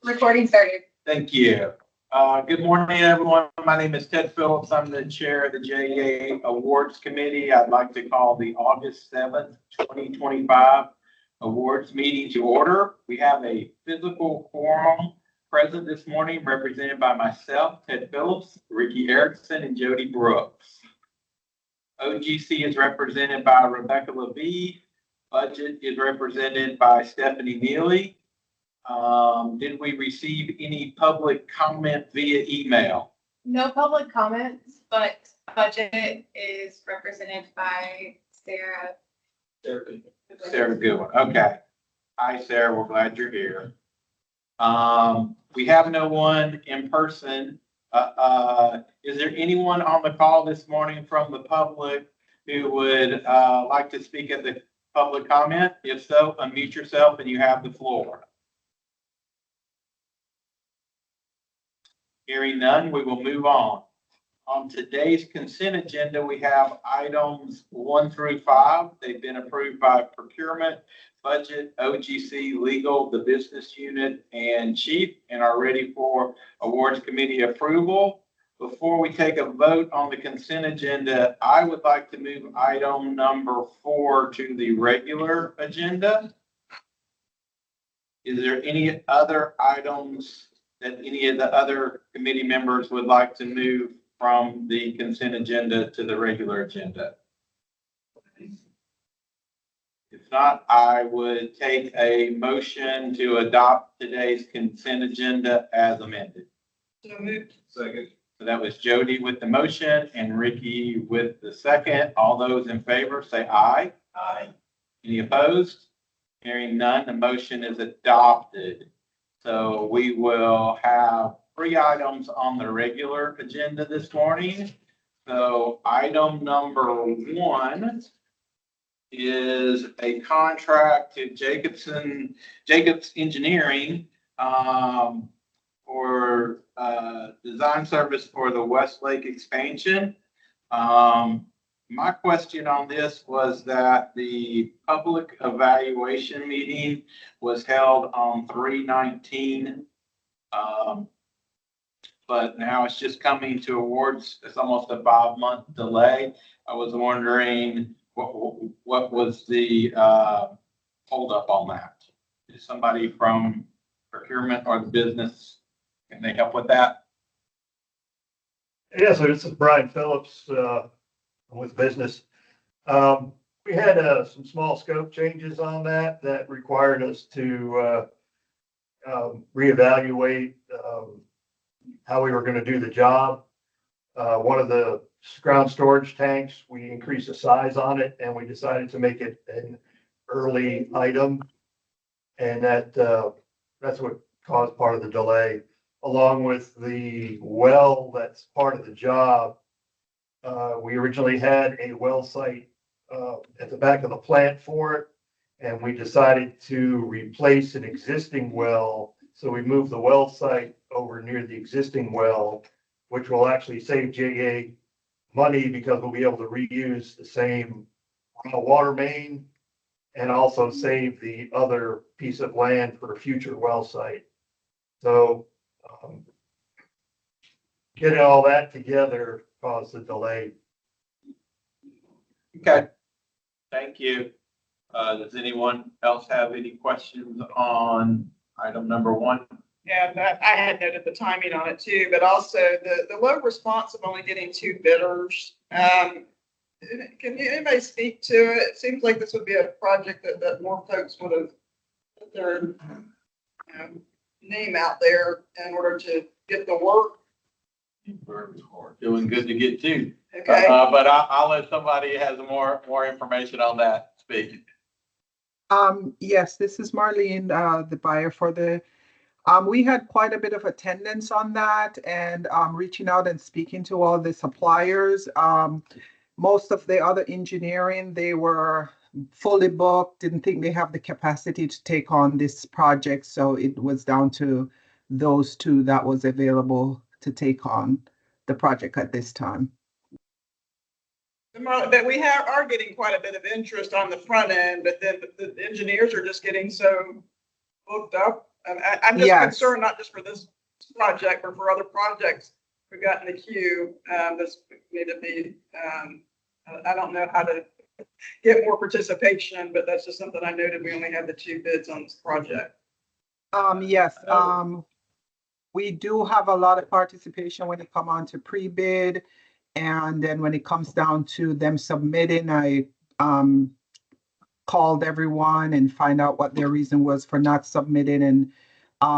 Recording started. Thank you. Good morning, everyone. My name is Ted Phillips. I'm the chair of the JEA Awards Committee. I'd like to call the August 7th, 2025 awards meeting to order. We have a physical quorum present this morning represented by myself, Ted Phillips, Ricky Erickson, and Jody Brooks. OGC is represented by Rebecca Levy. Budget is represented by Stephanie Neely. Did we receive any public comment via email? No public comments, but budget is represented by Sarah. Sarah Goodwin. Okay. Hi, Sarah. We're glad you're here. We have no one in person. Is there anyone on the call this morning from the public who would like to speak at the public comment? If so, unmute yourself and you have the floor. Hearing none, we will move on. On today's consent agenda, we have items 1 through 5. They've been approved by procurement, budget, OGC, legal, the business unit, and chief, and are ready for awards committee approval. Before we take a vote on the consent agenda, I would like to move item number 4 to the regular agenda. Is there any other items that any of the other committee members would like to move from the consent agenda to the regular agenda? If not, I would take a motion to adopt today's consent agenda as amended. So moved. Second. So that was Jody with the motion and Ricky with the second. All those in favor say aye. Aye. Any opposed? Hearing none, the motion is adopted. So we will have 3 items on the regular agenda this morning. So item number 1 is a contract to Jacobs Engineering for design service for the Westlake expansion. My question on this was that the public evaluation meeting was held on 3/19, but now it's just coming to awards. It's almost a 5-month delay. I was wondering what was the holdup on that? Is somebody from procurement or the business, can they help with that? Yeah, so this is Brian Phillips with business. We had some small scope changes on that required us to reevaluate how we were going to do the job. One of the ground storage tanks, we increased the size on it and we decided to make it an early item. And that's what caused part of the delay, along with the well that's part of the job. We originally had a well site at the back of the plant for it, and we decided to replace an existing well. So we moved the well site over near the existing well, which will actually save JA money because we'll be able to reuse the same water main and also save the other piece of land for a future well site. So getting all that together caused the delay. Okay, thank you. Does anyone else have any questions on item number 1? Yeah, I had noted the timing on it too, but also the low response of only getting 2 bidders. Can anybody speak to it? It seems like this would be a project that more folks would have put their name out there in order to get the work. We're doing good to get to. Okay. But I'll let somebody who has more information on that speak. Yes, this is Marlene, the buyer for the, we had quite a bit of attendance on that and reaching out and speaking to all the suppliers. Most of the other engineering, they were fully booked, didn't think they have the capacity to take on this project. So it was down to those 2 that was available to take on the project at this time. But we are getting quite a bit of interest on the front end, but then the engineers are just getting so booked up. I'm just Yes. concerned, not just for this project, but for other projects we've got in the queue, this need to be, I don't know how to get more participation, but that's just something I noted. We only have the 2 bids on this project. Yes, we do have a lot of participation when it come on to pre-bid. And then when it comes down to them submitting, I called everyone and find out what their reason was for not submitting. And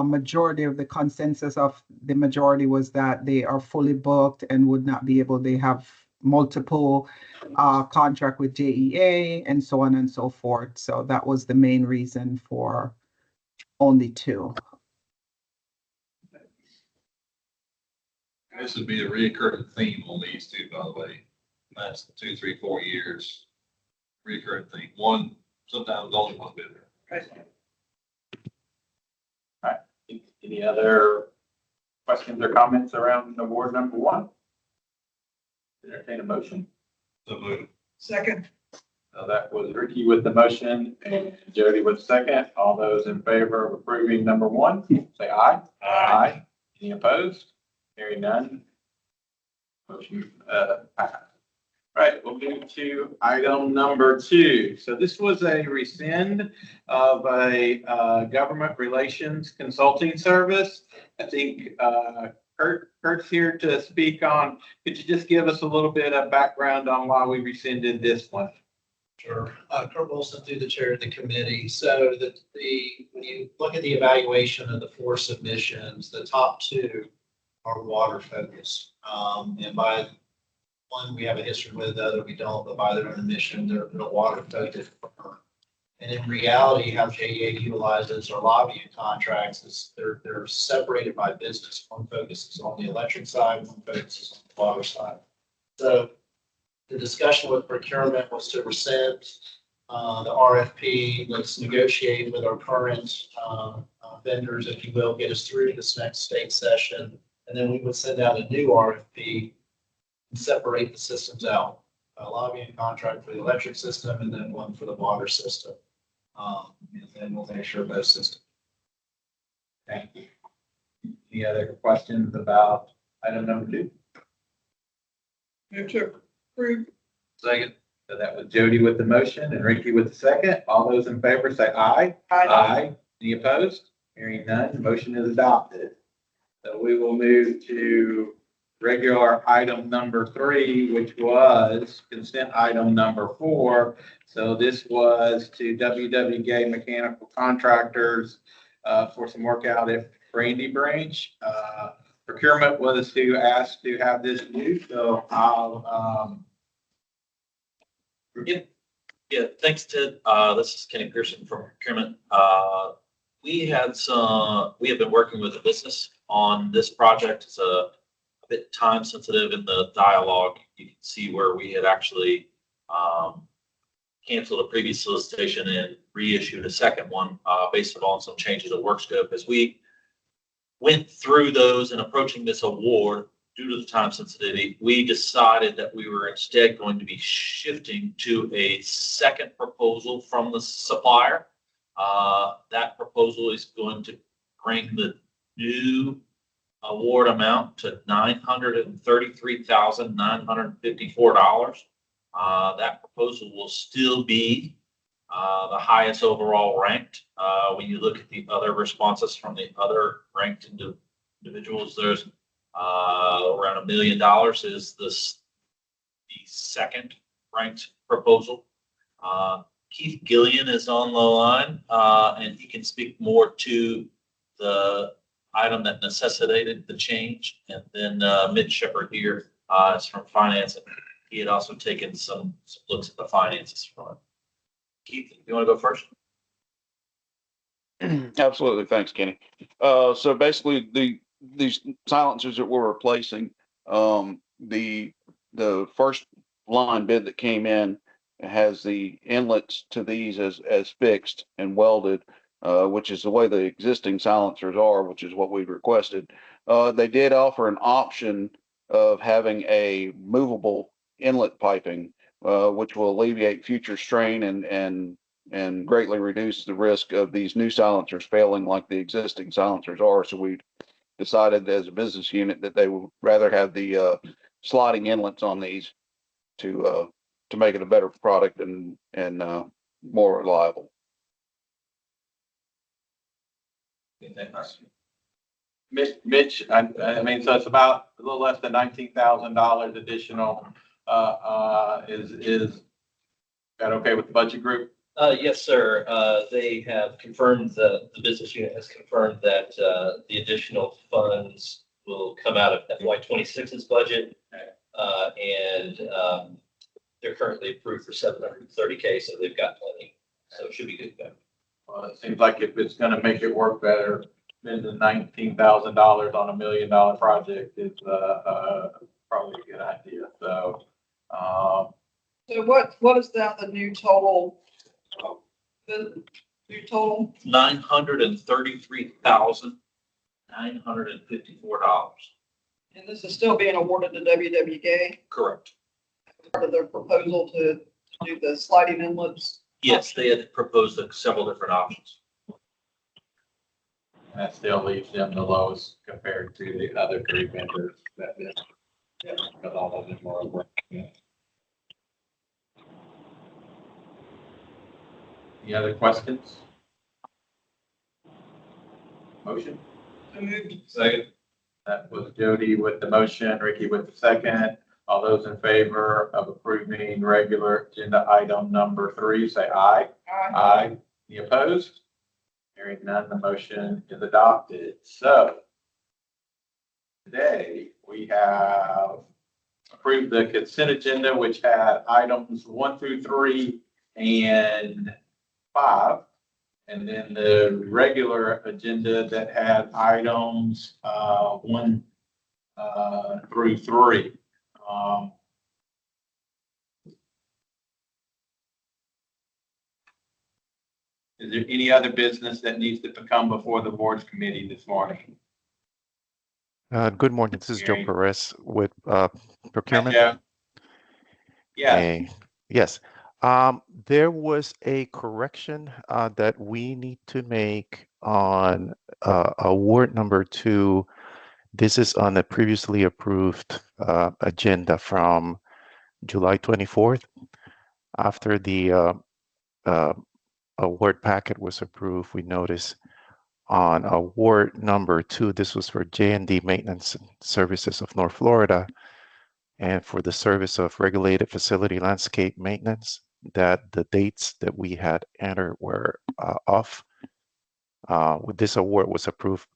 majority of the consensus of the majority was that they are fully booked and would not be able, they have multiple contract with JEA and so on and so forth. So that was the main reason for only 2. This would be a recurring theme on these 2, by the way. Last 2, 3, 4 years. Recurring theme. One, sometimes only one bidder. Right. Any other questions or comments around award number 1? Entertain a motion. So move. Second. So that was Ricky with the motion and Jody with the second. All those in favor of approving number 1, say aye. Aye. Any opposed? Hearing none. Motion passed. Right, we'll move to item number 2. So this was a rescind of a government relations consulting service. I think Kurt's here to speak on. Could you just give us a little bit of background on why we rescinded this one? Sure. Kurt Wilson, through the chair of the committee. So when you look at the evaluation of the 4 submissions, the top 2 are water focused. And by one, we have a history with, the other we don't, but by their own admission, they're water focused. And in reality, how JEA utilizes our lobbying contracts is they're separated by business. One focuses on the electric side, one focuses on the water side. So the discussion with procurement was to rescind the RFP. Let's negotiate with our current vendors, if you will, get us through this next state session. And then we would send out a new RFP and separate the systems out. A lobbying contract for the electric system and then one for the water system. And then we'll make sure both systems. Thank you. Any other questions about item number 2? Move to approve. Second. So that was Jody with the motion and Ricky with the second. All those in favor say aye. Aye. Any opposed? Hearing none, motion is adopted. So we will move to regular item number 3, which was consent item number 4. So this was to WW Gay Mechanical Contractors for some work out at Brandy Branch. Procurement was to ask to have this new, so I'll Yeah, thanks, Ted. This is Kenny Pearson from procurement. We have been working with a business on this project. It's a bit time sensitive in the dialogue. You can see where we had actually canceled a previous solicitation and reissued a second one based on some changes of work scope. As we went through those and approaching this award, due to the time sensitivity, we decided that we were instead going to be shifting to a second proposal from the supplier. That proposal is going to bring the new award amount to $933,954. That proposal will still be the highest overall ranked. When you look at the other responses from the other ranked individuals, there's around $1 million is the second ranked proposal. Keith Gillian is on the line, and he can speak more to the item that necessitated the change. And then Mitch Shepard here is from finance. And he had also taken some looks at the finances from it. Keith, you want to go first? Absolutely. Thanks, Kenny. So basically these silencers that we're replacing, the first line bid that came in has the inlets to these as fixed and welded, which is the way the existing silencers are, which is what we requested. They did offer an option of having a movable inlet piping, which will alleviate future strain and and greatly reduce the risk of these new silencers failing like the existing silencers are. So we decided as a business unit that they would rather have the sliding inlets on these to make it a better product and more reliable. Anything else? Mitch, I mean, so it's about a little less than $19,000 additional. Is that okay with the budget group? Yes, sir. They have confirmed, the business unit has confirmed that the additional funds will come out of FY 26's budget. And they're currently approved for 730K, so they've got plenty. So it should be good. Well, it seems like if it's gonna make it work better, spending $19,000 on $1 million project is probably a good idea. So, So what is now the new total? The new total? $933,954. And this is still being awarded to WWK, Correct. part of their proposal to do the sliding inlets. Yes, they had proposed several different options. that still leaves them the lowest compared to the other three vendors that did. Yeah, because all of them are working. Any other questions? Motion? So moved. Second. That was Jody with the motion, Ricky with the second. All those in favor of approving regular agenda item number 3, say aye. Aye. Aye. Any opposed? Hearing none, the motion is adopted. So today we have approved the consent agenda, which had items 1 through 3 and 5. And then the regular agenda that had items 1 through 3. Is there any other business that needs to come before the board's committee this morning? Good morning. This is Joe Gary. Perez with procurement. Joe? Yes. Hey, yes. There was a correction that we need to make on award number 2. This is on the previously approved agenda from July 24th. After the award packet was approved, we noticed on award number 2, this was for J&D Maintenance Services of North Florida, and for the service of regulated facility landscape maintenance, that the dates that we had entered were off. This award was approved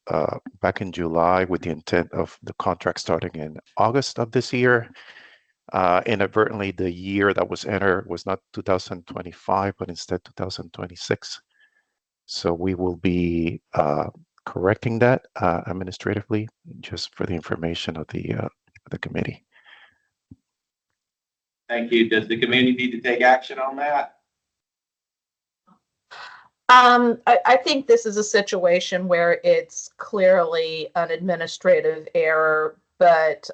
back in July with the intent of the contract starting in August of this year. Inadvertently, the year that was entered was not 2025, but instead 2026. So we will be correcting that administratively, just for the information of the committee. Thank you. Does the committee need to take action on that? I think this is a situation where it's clearly an administrative error, but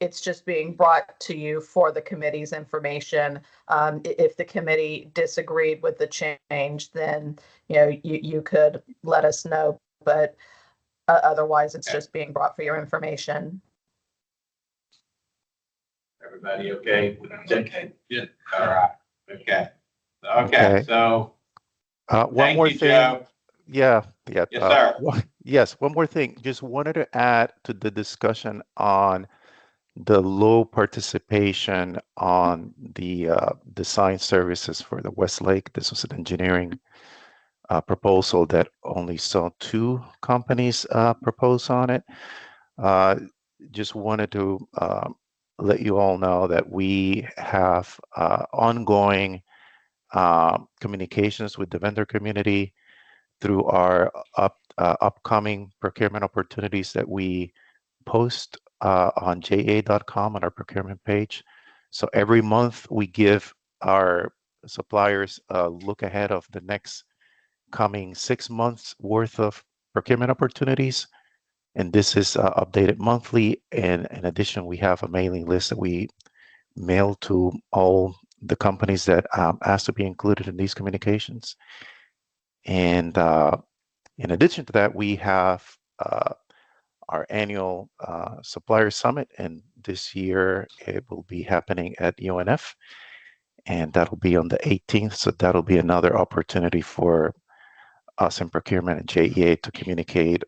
it's just being brought to you for the committee's information. If the committee disagreed with the change, then you could let us know, but otherwise it's just being brought for your information. Everybody okay? Okay. Yeah. All right. Okay. So One thank more you, thing. Joe. Yeah. Yes, sir. Yes, one more thing. Just wanted to add to the discussion on the low participation on the design services for the Westlake. This was an engineering proposal that only saw 2 companies propose on it. Just wanted to let you all know that we have ongoing communications with the vendor community through our upcoming procurement opportunities that we post on ja.com on our procurement page. So every month we give our suppliers a look ahead of the next coming 6 months worth of procurement opportunities. And this is updated monthly. And in addition, we have a mailing list that we mail to all the companies that asked to be included in these communications. And in addition to that, we have our annual supplier summit, and this year it will be happening at UNF, and that'll be on the 18th. So that'll be another opportunity for us in procurement and JEA to communicate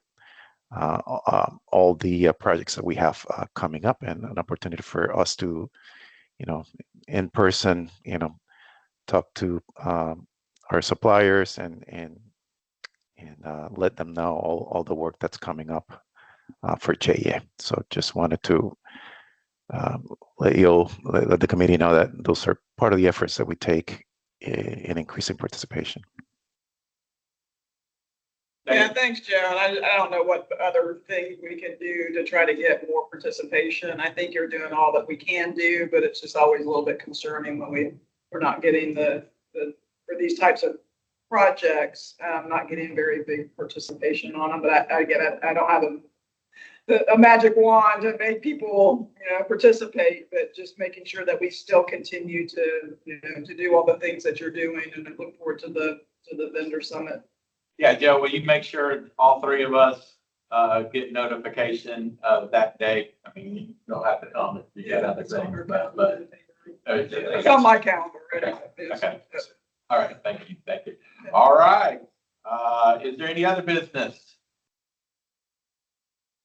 all the projects that we have coming up, and an opportunity for us to, in person, talk to our suppliers and let them know all the work that's coming up for JEA. So just wanted to let the committee know that those are part of the efforts that we take in increasing participation. Yeah, thanks, Joe. And I don't know what other things we can do to try to get more participation. I think you're doing all that we can do, but it's just always a little bit concerning when we're not getting for these types of projects, not getting very big participation on them. But I get it. I don't have a magic wand to make people, participate, but just making sure that we still continue to, to do all the things that you're doing. And I look forward to the vendor summit. Yeah, Joe, will you make sure all three of us get notification of that day? I mean, you don't have to comment. You get other things, but It's on my calendar. Okay. All right. Thank you. All right. Is there any other business?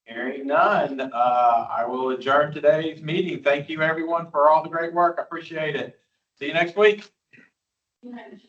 Hearing none, I will adjourn today's meeting. Thank you, everyone, for all the great work. I appreciate it. See you next week. Right.